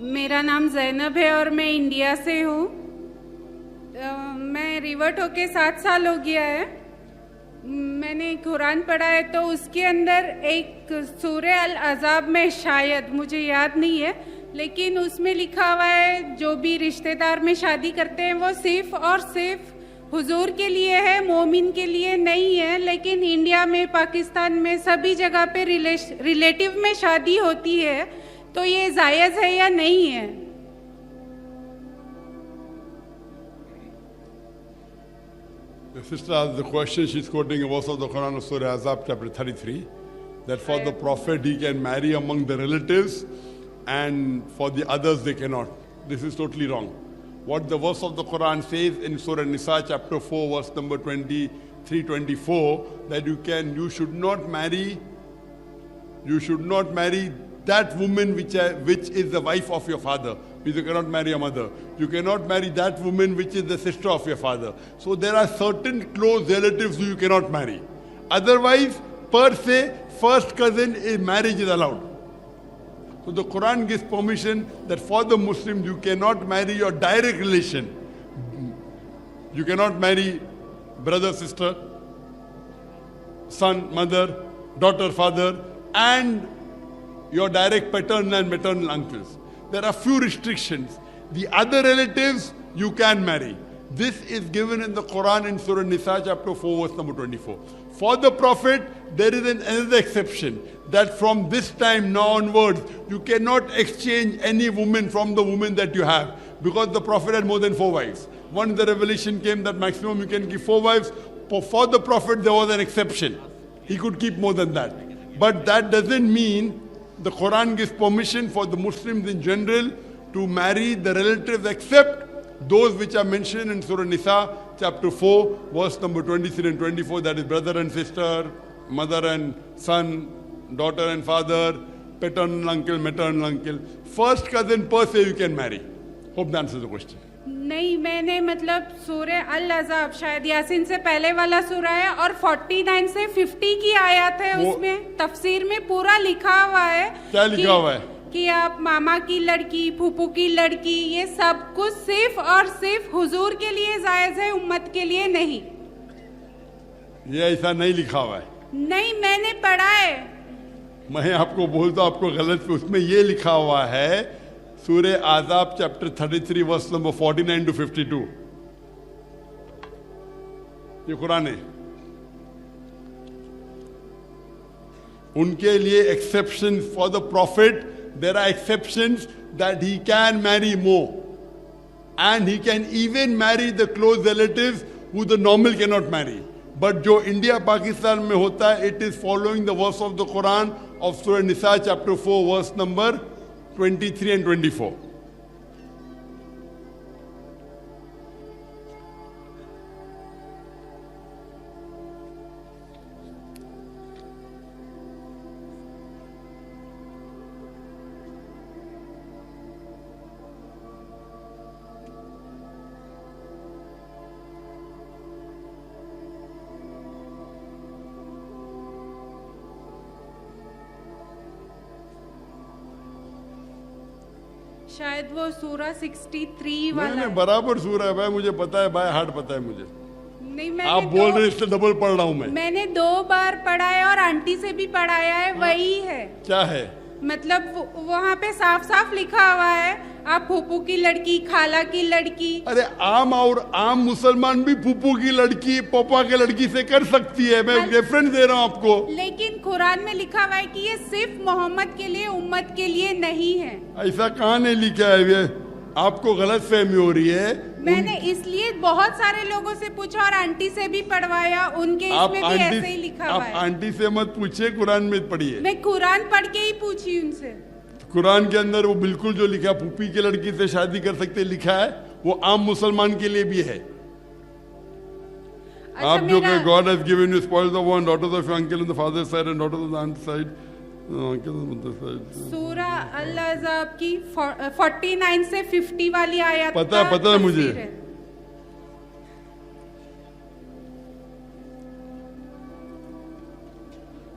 मेरा नाम जैनब है और मैं इंडिया से हूँ। मैं रिवर्ट होके 7 साल हो गया है। मैंने कुरान पढ़ा है तो उसके अंदर एक सूरह अल अज़ाब में, शायद मुझे याद नहीं है, लेकिन उसमें लिखा हुआ है जो भी रिश्तेदार में शादी करते हैं वो सिर्फ और सिर्फ हुजूर के लिए है, मोमिन के लिए नहीं है। लेकिन इंडिया में, पाकिस्तान में सभी जगह पे रिलेटिव में शादी होती है, तो ये जायज़ है या नहीं है? The sister asked the question, she's quoting a verse of the Quran of Surah Azab chapter 33, that for the Prophet he can marry among the relatives and for the others they cannot. This is totally wrong. What the verse of the Quran says in Surah Nisa chapter 4 verse number 23-24, that you should not marry that woman which is the wife of your father. You cannot marry a mother. You cannot marry that woman which is the sister of your father. So there are certain close relatives who you cannot marry. Otherwise, per se, first cousin marriage is allowed. So the Quran gives permission that for the Muslims you cannot marry your direct relation. You cannot marry brother, sister, son, mother, daughter, father, and your direct paternal and maternal uncles. There are few restrictions. The other relatives you can marry. This is given in the Quran in Surah Nisa chapter 4 verse number 24. For the Prophet, there is another exception, that from this time now onwards, you cannot exchange any woman from the woman that you have, because the Prophet had more than 4 wives. Once the revelation came that maximum you can give 4 wives, for the Prophet there was an exception. He could keep more than that. But that doesn't mean the Quran gives permission for the Muslims in general to marry the relatives except those which are mentioned in Surah Nisa chapter 4 verse number 23 and 24, that is brother and sister, mother and son, daughter and father, paternal uncle, maternal uncle. First cousin per se you can marry. Hope that answers the question. नहीं, मैंने मतलब सूरह अल अज़ाब, शायद यासीन से पहले वाला सूरा है, और 49 से 50 की आयत है, उसमें तफसीर में पूरा लिखा हुआ है। क्या लिखा हुआ है? कि आप मामा की लड़की, फूफू की लड़की, ये सब कुछ सिर्फ और सिर्फ हुजूर के लिए जायज है, उम्मत के लिए नहीं। ये ऐसा नहीं लिखा हुआ है। नहीं, मैंने पढ़ा है। मैं आपको बोलता हूं, आपको गलत, उसमें ये लिखा हुआ है सूरह आज़ाब चैप्टर 33 वर्स नंबर 49 to 52। ये कुरान है। उनके लिए exception for the prophet, there are exceptions that he can marry more and he can even marry the close relatives who the normal can not marry. But जो India Pakistan में होता है, it is following the verse of the Quran of सूरह निसा chapter 4 verse number 23 and 24. शायद वो सूरा 63 वाला नहीं, बराबर सूरा है भाई, मुझे पता है भाई, हार्ड पता है मुझे। नहीं, मैंने आप बोल रहे इससे डबल पढ़ रहा हूं मैं। मैंने 2 बार पढ़ाया और आंटी से भी पढ़ाया है। वही है। क्या है? मतलब वहाँ पे साफ साफ लिखा हुआ है, आप फूफू की लड़की, खाला की लड़की। अरे आम मुसलमान भी फूफू की लड़की, पापा की लड़की से कर सकती है। मैं रेफरेंस दे रहा हूँ आपको। लेकिन कुरान में लिखा हुआ है कि ये सिर्फ मोहम्मद के लिए, उम्मत के लिए नहीं है। ऐसा कहाँ नहीं लिखा है? ये आपको गलत फहमी हो रही है। मैंने इसलिए बहुत सारे लोगों से पूछा और आंटी से भी पढ़वाया, उनके इसमें भी ऐसे ही लिखा हुआ है। आप आंटी से मत पूछिए, कुरान में पढ़िए। मैं कुरान पढ़ के ही पूछी उनसे। कुरान के अंदर वो बिल्कुल जो लिखा, फूफी की लड़की से शादी कर सकते लिखा है, वो आम मुसलमान के लिए भी है। आप जो कि God has given you spoils of one, daughters of your uncle on the father side and daughters of the aunt side. सूरा अल अज़ाब की 49 से 50 वाली आयत पता है मुझे।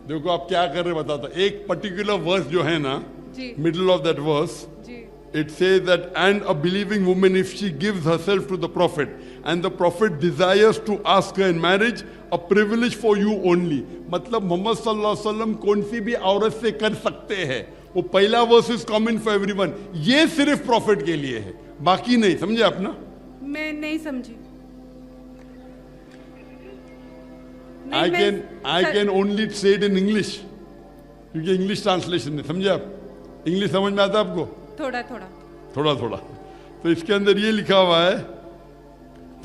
देखो आप क्या कर रहे बताता, एक पर्टिकुलर वर्स जो है ना, middle of that verse, it says that, and a believing woman, if she gives herself to the prophet, and the prophet desires to ask her in marriage, a privilege for you only. मतलब मोहम्मद सल्लल्लाहु अलैहि वसल्लम कौन सी भी औरत से कर सकते हैं, वो पहला verse is common for everyone, ये सिर्फ प्रॉफिट के लिए है, बाकी नहीं. समझे आप ना? मैं नहीं समझी. I can only say it in English, क्योंकि इंग्लिश ट्रांसलेशन है. समझे आप? इंग्लिश समझ में आता है आपको? थोड़ा थोड़ा. थोड़ा थोड़ा. तो इसके अंदर ये लिखा हुआ है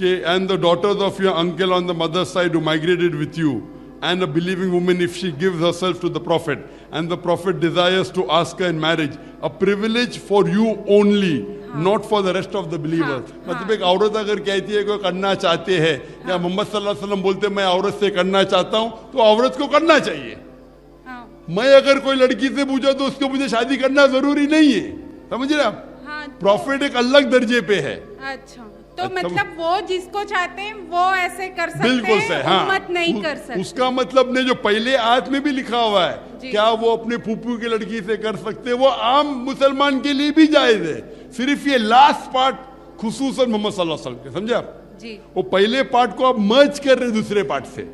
कि and the daughters of your uncle on the mother's side who migrated with you, and a believing woman, if she gives herself to the prophet, and the prophet desires to ask her in marriage, a privilege for you only, not for the rest of the believers. मतलब एक औरत अगर कहती है कि करना चाहते हैं, या मोहम्मद सल्लल्लाहु अलैहि वसल्लम बोलते हैं मैं औरत से करना चाहता हूं, तो औरत को करना चाहिए. मैं अगर कोई लड़की से पूछा तो उसको मुझे शादी करना जरूरी नहीं है. समझ रहे आप? प्रॉफिट एक अलग दर्जे पे है. अच्छा, तो मतलब वो जिसको चाहते हैं वो ऐसे कर सकते बिल्कुल हैं, उम्मत नहीं कर सकते. उसका मतलब नहीं, जो पहले आयत में भी लिखा हुआ है, क्या वो अपने फूफू की लड़की से कर सकते, वो आम मुसलमान के लिए भी जायज है. सिर्फ ये लास्ट पार्ट खुसूसन मोहम्मद सल्लल्लाहु अलैहि वसल्लम के, समझे आप? जी. वो पहले पार्ट को आप मर्ज कर रहे दूसरे पार्ट से.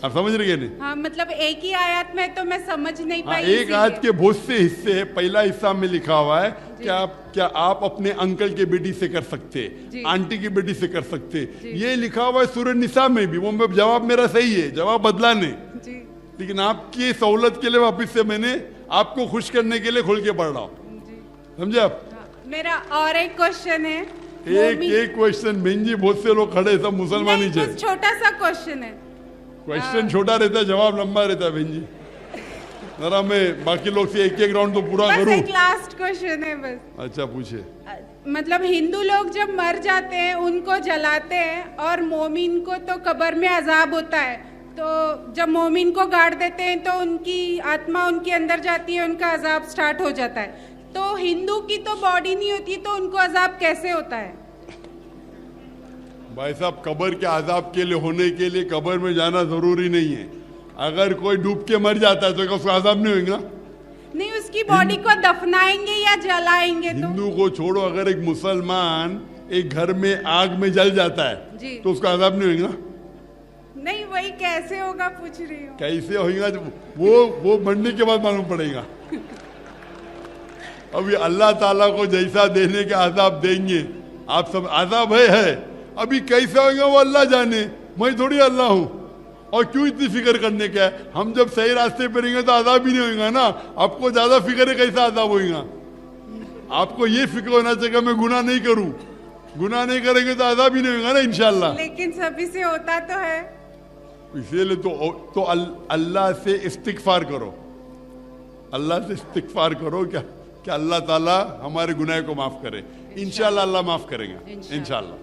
आप समझ रहे नहीं? हाँ, मतलब एक ही आयत में तो मैं समझ नहीं पाई. एक आयत के बहुत से हिस्से है. पहला हिस्सा में लिखा हुआ है क्या आप अपने अंकल के बेटी से कर सकते, आंटी की बेटी से कर सकते. ये लिखा हुआ है सूरह निसा में भी. वो जवाब मेरा सही है, जवाब बदला नहीं, लेकिन आपकी सहूलत के लिए वापिस से मैंने आपको खुश करने के लिए खोल के पढ़ रहा हूँ. समझे आप? मेरा और एक क्वेश्चन है. एक क्वेश्चन. बहन जी बहुत से लोग खड़े, सब मुसलमान ही है. छोटा सा क्वेश्चन है. क्वेश्चन छोटा रहता है, जवाब लंबा रहता है. बहन जी जरा मैं बाकी लोग से एक राउंड तो पूरा करूं. एक लास्ट क्वेश्चन है बस. अच्छा पूछे. मतलब हिंदू लोग जब मर जाते हैं उनको जलाते हैं, और मोमिन को तो कब्र में अजाब होता है. तो जब मोमिन को गाड़ देते हैं तो उनकी आत्मा उनके अंदर जाती है, उनका अजाब स्टार्ट हो जाता है. तो हिंदू की तो बॉडी नहीं होती, तो उनको अजाब कैसे होता है? भाई साहब, कब्र के अजाब के लिए होने के लिए कब्र में जाना जरूरी नहीं है. अगर कोई डूब के मर जाता है तो उसका अजाब नहीं होगा? नहीं, उसकी बॉडी को दफनाएंगे या जलाएंगे? हिंदू को छोड़ो, अगर एक मुसलमान एक घर में आग में जल जाता है तो उसका अजाब नहीं होगा? नहीं, वही कैसे होगा पूछ रही हूँ. कैसे होगा वो मरने के बाद मालूम पड़ेगा. अभी अल्लाह ताला को जैसा देने का अजाब देंगे, आप सब अजाब है. अभी कैसे होगा वो अल्लाह जाने, मैं थोड़ी अल्लाह हूं. और क्यों इतनी फिक्र करने का है? हम जब सही रास्ते पे रहेंगे तो आज़ाब ही नहीं होगा ना. आपको ज्यादा फिक्र है कैसा आज़ाब होगा? आपको ये फिक्र होना चाहिए मैं गुनाह नहीं करूं. गुनाह नहीं करेंगे तो आज़ाब ही नहीं होगा ना इंशाल्लाह. लेकिन सभी से होता तो है. इसीलिए तो अल्लाह से इस्तिगफार करो. अल्लाह से इस्तिगफार करो क्या अल्लाह ताला हमारे गुनाह को माफ करे. इंशाल्लाह अल्लाह माफ करेगा इंशाल्लाह.